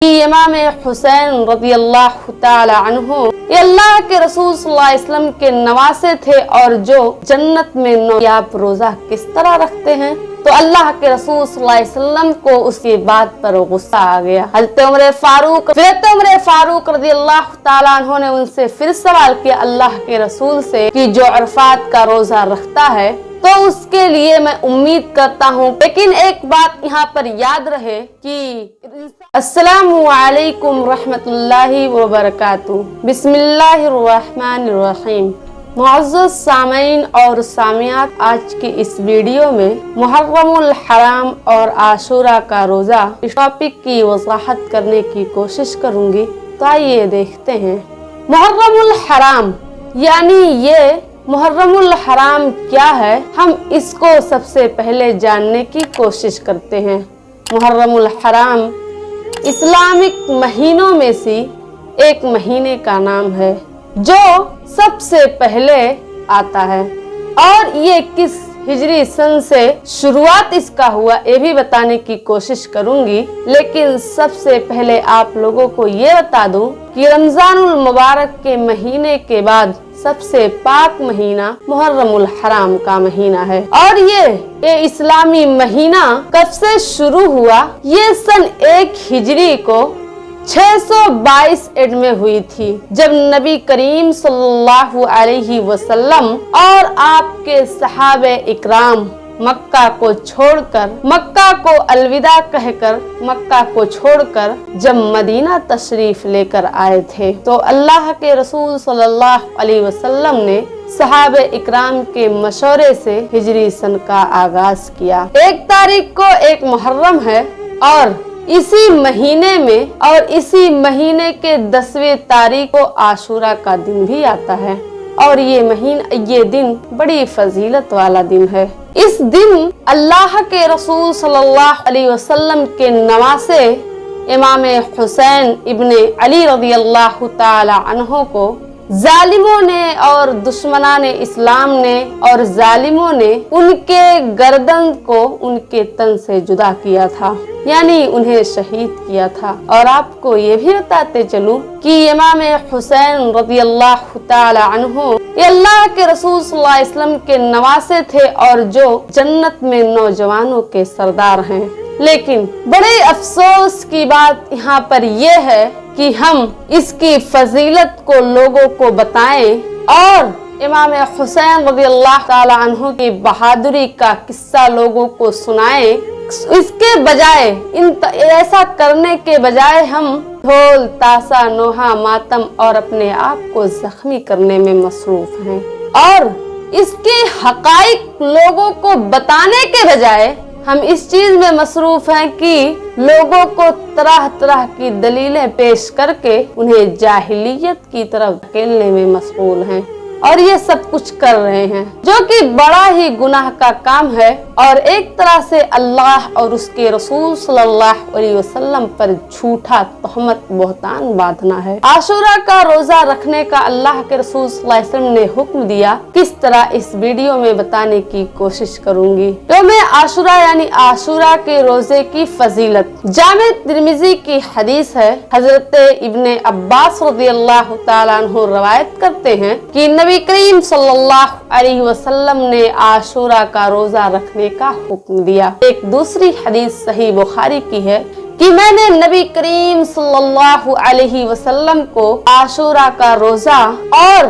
कि इमाम हुसैन रज़ियल्लाहु ताला अन्हु ये अल्लाह के रसूल सल्लल्लाहु अलैहि वसल्लम के नवासे थे और जो जन्नत में आप रोजा किस तरह रखते हैं। तो अल्लाह के रसूल सल्लल्लाहु अलैहि वसल्लम को उसकी बात पर गुस्सा आ गया। हज़रत उमर फारूक रज़ियल्लाहु ताला अन्हु ने उनसे फिर सवाल किया अल्लाह के रसूल से कि जो अरफात का रोजा रखता है तो उसके लिए मैं उम्मीद करता हूँ, लेकिन एक बात यहाँ पर याद रहे कि अस्सलामु अलैकुम रहमतुल्लाहि व बरकातुहू। बिस्मिल्लाहिर्रहमानिर्रहीम। मुअज़्ज़ज़ सामीन और सामियात, आज की इस वीडियो में मुहर्रमुल हराम और आशूरा का रोजा इस टॉपिक की वज़ाहत करने की कोशिश करूंगी। तो आइए देखते हैं। मुहर्रमुल हराम यानी ये मुहर्रमुल हराम क्या है, हम इसको सबसे पहले जानने की कोशिश करते हैं। मुहर्रमुल हराम इस्लामिक महीनों में से एक महीने का नाम है जो सबसे पहले आता है, और ये किस हिजरी सन से शुरुआत इसका हुआ ये भी बताने की कोशिश करूंगी। लेकिन सबसे पहले आप लोगों को ये बता दूं कि रमजानुल मुबारक के महीने के बाद सबसे पाक महीना मुहर्रमुल हराम का महीना है। और ये इस्लामी महीना कब से शुरू हुआ, ये सन 1 हिजरी को 622 एड में हुई थी, जब नबी करीम सल्लल्लाहु अलैहि वसल्लम और आपके सहाबे इकराम मक्का को छोड़कर, मक्का को अलविदा कहकर मक्का को छोड़कर जब मदीना तशरीफ लेकर आए थे, तो अल्लाह के रसूल सल्लल्लाहु अलैहि वसल्लम ने सहाबे इकराम के मशवरे से हिजरी सन का आगाज किया। 1 तारीख को एक मुहर्रम है और इसी महीने के 10वें तारीख को आशूरा का दिन भी आता है, और ये दिन बड़ी फजीलत वाला दिन है। इस दिन अल्लाह के रसूल सल्लल्लाहु अलैहि वसल्लम के नवासे इमाम हुसैन इब्ने अली रज़ियल्लाहु ताला अन्हु को जालिमों ने और दुश्मनाने इस्लाम ने और जालिमों ने उनके गर्दन को उनके तन से जुदा किया था, यानी उन्हें शहीद किया था। और आपको ये भी बताते चलूं कि इमाम हुसैन रज़ियल्लाहु ताला अन्हु ये अल्लाह के रसूल सल्लल्लाहु अलैहि वसल्लम के नवासे थे और जो जन्नत में नौजवानों के सरदार हैं। लेकिन बड़े अफसोस की बात यहाँ पर यह है कि हम इसकी फजीलत को लोगों को बताएं और इमाम हुसैन रज़ियल्लाहु ताला अन्हु की बहादुरी का किस्सा लोगों को सुनाएं। इसके बजाय ऐसा करने के बजाय हम ढोल ताशा नोहा मातम और अपने आप को जख्मी करने में मसरूफ हैं, और इसके हकाइक लोगों को बताने के बजाय हम इस चीज में मसरूफ हैं कि लोगों को तरह तरह की दलीलें पेश करके उन्हें जाहिलियत की तरफ धकेलने में मशगूल हैं। और ये सब कुछ कर रहे हैं जो कि बड़ा ही गुनाह का काम है, और एक तरह से अल्लाह और उसके रसूल सल्लल्लाहु अलैहि वसल्लम पर झूठा तहमत बोहतान बांधना है। आशूरा का रोजा रखने का अल्लाह के रसूल सल्लल्लाहु अलैहि वसल्लम ने हुक्म दिया, किस तरह इस वीडियो में बताने की कोशिश करूंगी। तो मैं आशूरा यानी आशूरा के रोजे की फजीलत जामे तिर्मिजी की हदीस है। हजरत इब्ने अब्बास रज़ियल्लाहु ताला अन्हु रवायत करते हैं कि नबी करीम सल्लल्लाहु अलैहि वसल्लम ने आशूरा का रोजा रखने का हुक्म दिया। एक दूसरी हदीस सही बुखारी की है कि मैंने नबी करीम सल्लल्लाहु अलैहि वसल्लम को आशूरा का रोजा और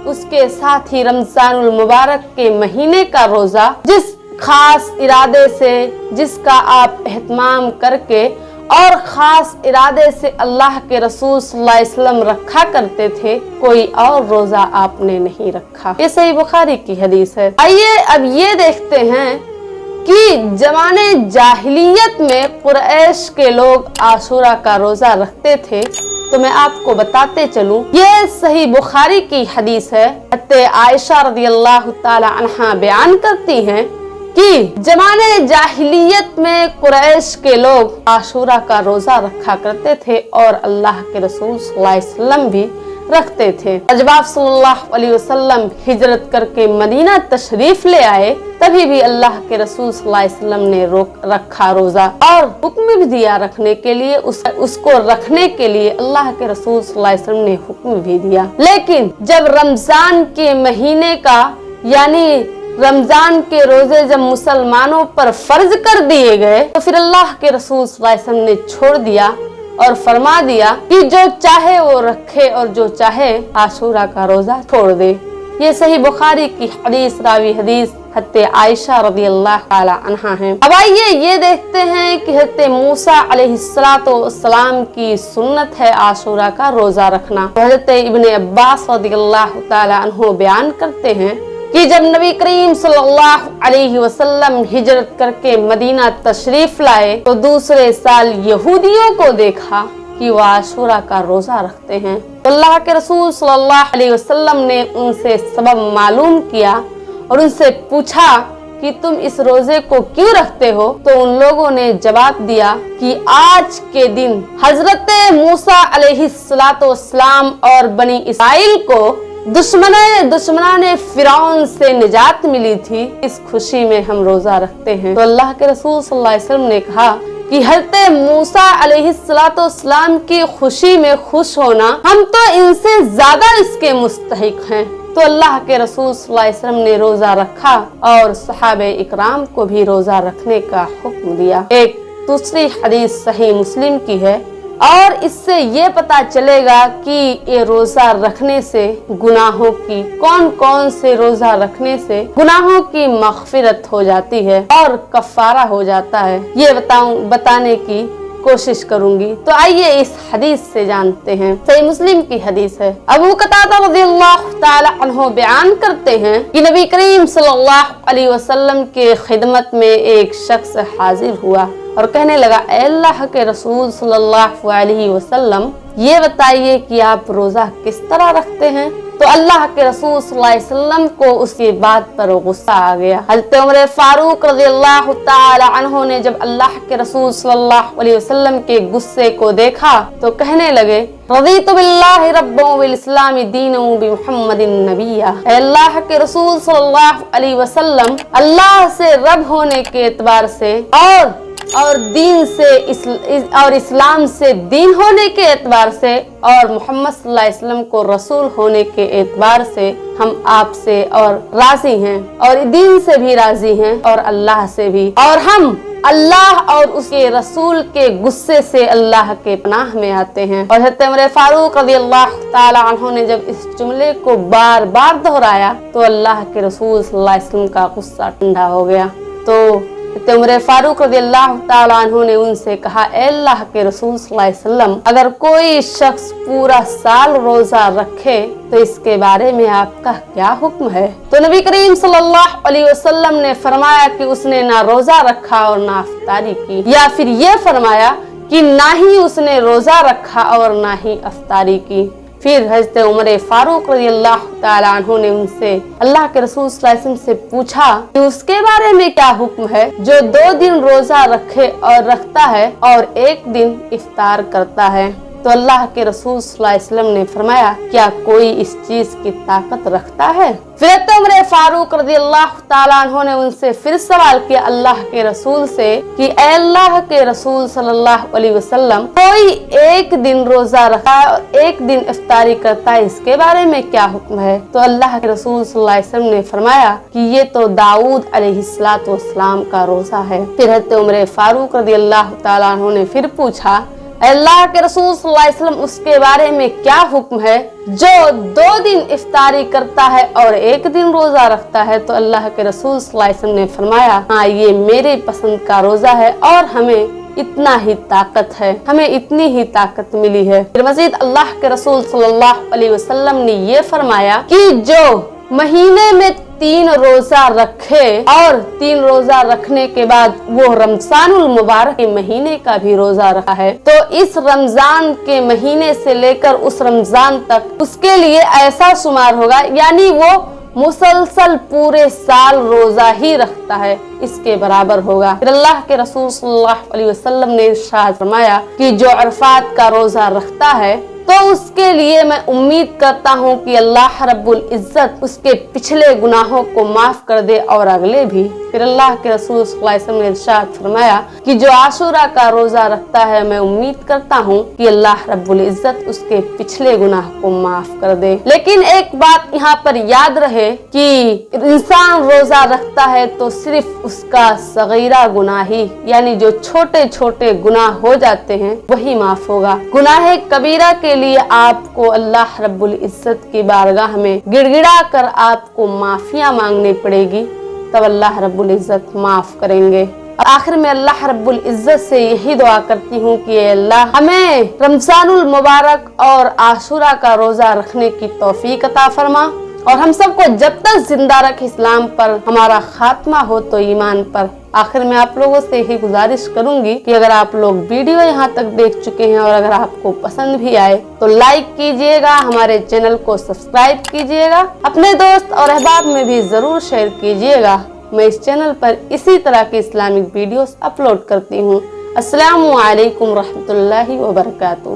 उसके साथ ही रमजानुल मुबारक के महीने का रोजा जिस खास इरादे से, जिसका आप एहतमाम करके और खास इरादे से अल्लाह के रसूल सल्लल्लाहु अलैहि वसल्लम रखा करते थे, कोई और रोजा आपने नहीं रखा। ये सही बुखारी की हदीस है। आइए अब ये देखते हैं कि जमाने जाहिलियत में कुरैश के लोग आशूरा का रोजा रखते थे। तो मैं आपको बताते चलूं, ये सही बुखारी की हदीस है। आयशा रज़ियल्लाहु ताला अन्हा बयान करती हैं कि जमाने जाहिलियत में कुरैश के लोग आशूरा का रोजा रखा करते थे और अल्लाह के रसूल सल्लल्लाहु अलैहि वसल्लम भी रखते थे। जब आप सल्लल्लाहु अलैहि वसल्लम हिजरत करके मदीना तशरीफ ले आए तभी भी अल्लाह के रसूल सल्लल्लाहु अलैहि वसल्लम ने रोक रखा रोजा और हुक्म भी दिया रखने के लिए। उसको रखने के लिए अल्लाह के रसूल सल्लल्लाहु अलैहि वसल्लम ने हुक्म भी दिया। लेकिन जब रमजान के महीने का यानी रमजान के रोजे जब मुसलमानों पर फर्ज कर दिए गए तो फिर अल्लाह के रसूल सल्लल्लाहु अलैहि वसल्लम ने छोड़ दिया और फरमा दिया कि जो चाहे वो रखे और जो चाहे आशूरा का रोजा छोड़ दे। ये सही बुखारी की हदीस, रावी हदीस हत्ते आयशा रज़ियल्लाहु ताला अन्हा है। अब आइए ये देखते हैं कि हत्ते मूसा अलैहिस्सलाम की सुन्नत है आशूरा का रोजा रखना। हज़रत इब्ने अब्बास रज़ियल्लाहु ताला अन्हु बयान करते हैं कि जब नबी करीम सल्लल्लाहु अलैहि वसल्लम हिजरत करके मदीना तशरीफ लाए तो दूसरे साल यहूदियों को देखा कि वो आशूरा का रोजा रखते हैं। तो अल्लाह के रसूल सल्लल्लाहु अलैहि वसल्लम ने उनसे सबब मालूम किया और उनसे पूछा कि तुम इस रोजे को क्यों रखते हो? तो उन लोगों ने जवाब दिया कि आज के दिन हजरत मूसा अलैहिस्सलाम और बनी इसराइल को दुश्मनाने फिरौन से निजात मिली थी, इस खुशी में हम रोजा रखते हैं। तो अल्लाह के रसूल सल्लल्लाहु अलैहि वसल्लम ने कहा कि हज़रत मूसा अलैहिस्सलाम की खुशी में खुश होना, हम तो इनसे ज्यादा इसके मुस्तहिक हैं। तो अल्लाह के रसूल सल्लल्लाहु अलैहि वसल्लम ने रोजा रखा और सहाबे इकराम को भी रोजा रखने का हुक्म दिया। एक दूसरी हदीस सही मुस्लिम की है और इससे ये पता चलेगा कि ये रोजा रखने से गुनाहों की कौन से रोजा रखने से गुनाहों की मग़फ़िरत हो जाती है और कफ़ारा हो जाता है, ये बताने की कोशिश करूंगी। तो आइए इस हदीस से जानते हैं। सही मुस्लिम की हदीस है। अबू कतादा रज़ियल्लाहु ताला अन्हु बयान करते हैं कि नबी करीम सल्लल्लाहु अलैहि वसल्लम के खिदमत में एक शख्स हाजिर हुआ और कहने लगा, ऐ अल्लाह के रसूल सल्लल्लाहु अलैहि वसल्लम, ये बताइए कि आप रोजा किस तरह रखते हैं? तो अल्लाह के रसूल सल्लल्लाहु अलैहि वसल्लम को उसकी बात पर गुस्सा आ गया। हज़रत उमर फारूक रज़ियल्लाहु ताला अन्हु ने जब अल्लाह के रसूल सल्लल्लाहु अलैहि वसल्लम के गुस्से को देखा तो कहने लगे, रज़ीतु बिल्लाहि रब्बन व बिल इस्लामी दीनन व बि मुहम्मदिन नबिय्या। अल्लाह के रसूल सल्लल्लाहु अलैहि वसल्लम अल्लाह से रब होने के एतबार से और दीन से और इस्लाम से दीन होने के एतबार से और मोहम्मद सल्लल्लाहु अलैहि वसल्लम को रसूल होने के एतबार से हम आपसे और राजी हैं और दीन से भी राजी हैं और अल्लाह से भी, और हम अल्लाह और उसके रसूल के गुस्से से अल्लाह के पनाह में आते हैं। और हज़रत उमर फारूक रज़ियल्लाहु ताला अन्हु ने जब इस जुमले को बार बार दोहराया तो अल्लाह के रसूल सल्लल्लाहु अलैहि वसल्लम का गुस्सा ठंडा हो गया। तो उमर फारूक रज़ियल्लाहु ताला अन्हु ने उनसे कहा, ऐ अल्लाह के रसूल सल्लल्लाहु अलैहि वसल्लम, अगर कोई शख्स पूरा साल रोजा रखे तो इसके बारे में आपका क्या हुक्म है? तो नबी करीम सल्लल्लाहु अलैहि वसल्लम ने फरमाया कि उसने ना रोजा रखा और ना अफ्तारी की, या फिर ये फरमाया कि ना ही उसने रोजा रखा और ना ही अफ्तारी की। फिर हज़रत उमर फारूक रज़ियल्लाहु ताला अन्हु ने उनसे अल्लाह के रसूल सल्लल्लाहु अलैहि वसल्लम से पूछा कि उसके बारे में क्या हुक्म है जो 2 दिन रोजा रखता है और 1 दिन इफ्तार करता है? तो अल्लाह के रसूल सल्लल्लाहु अलैहि वसल्लम ने फरमाया, क्या कोई इस चीज की ताकत रखता है? फिर उमर फारूक रज़ियल्लाहु ताला अन्हु ने उनसे फिर सवाल किया अल्लाह के रसूल से कि ऐ अल्लाह के रसूल सल्लल्लाहु अलैहि वसल्लम, कोई 1 दिन रोजा रखता है और 1 दिन इफ्तारी करता है, इसके बारे में क्या हुक्म है? तो अल्लाह के रसूल सल्लल्लाहु अलैहि वसल्लम ने फरमाया कि ये तो दाऊद अलैहिस्सलाम का रोजा है। फिर हज़रत उमर फारूक रज़ियल्लाहु ताला अन्हु ने फिर पूछा, अल्लाह के रसूल सल्लल्लाहु अलैहि वसल्लम, उसके बारे में क्या हुक्म है जो 2 दिन इफ्तारी करता है और 1 दिन रोजा रखता है? तो अल्लाह के रसूल सल्लल्लाहु अलैहि वसल्लम ने फरमाया, हाँ, ये मेरे पसंद का रोजा है और हमें इतना ही ताकत है, हमें इतनी ही ताकत मिली है। फिर मजीद अल्लाह के रसूल सल्लल्लाहु अलैहि वसल्लम ने ये फरमाया कि जो महीने में 3 रोजा रखे और 3 रोजा रखने के बाद वो रमजानुल मुबारक के महीने का भी रोजा रखा है, तो इस रमजान के महीने से लेकर उस रमजान तक उसके लिए ऐसा शुमार होगा, यानी वो मुसलसल पूरे साल रोजा ही रखता है, इसके बराबर होगा। फिर अल्लाह के रसूल सल्लल्लाहु अलैहि वसल्लम ने इरशाद फरमाया कि जो अरफात का रोजा रखता है तो उसके लिए मैं उम्मीद करता हूँ कि अल्लाह रब्बुल इज्जत उसके पिछले गुनाहों को माफ कर दे और अगले भी। फिर अल्लाह के रसूल सल्लल्लाहु अलैहि वसल्लम ने इरशाद फरमाया कि जो आशूरा का रोजा रखता है, मैं उम्मीद करता हूँ कि अल्लाह रब्बुल इज्जत उसके पिछले गुनाह को माफ कर दे। लेकिन एक बात यहाँ पर याद रहे कि इंसान रोजा रखता है तो सिर्फ उसका सगीरा गुनाह ही, यानी जो छोटे छोटे गुनाह हो जाते हैं वही माफ होगा। गुनाह कबीरा के लिए आपको अल्लाह रब्बुल इज्जत की बारगाह में गिड़गिड़ा कर आपको माफिया मांगनी पड़ेगी, तब अल्लाह रब्बुल इज्जत माफ करेंगे। आखिर में अल्लाह रब्बुल इज्जत से यही दुआ करती हूँ कि अल्लाह हमें रमजानुल मुबारक और आशूरा का रोजा रखने की तौफीक अता फरमा, और हम सबको जब तक जिंदा रख इस्लाम पर, हमारा खात्मा हो तो ईमान पर। आखिर में आप लोगों से यही गुजारिश करूंगी कि अगर आप लोग वीडियो यहाँ तक देख चुके हैं और अगर आपको पसंद भी आए तो लाइक कीजिएगा, हमारे चैनल को सब्सक्राइब कीजिएगा, अपने दोस्त और अहबाब में भी जरूर शेयर कीजिएगा। मैं इस चैनल पर इसी तरह के इस्लामिक वीडियोस अपलोड करती हूँ। अस्सलामु अलैकुम रहमतुल्लाहि व बरकातुहू।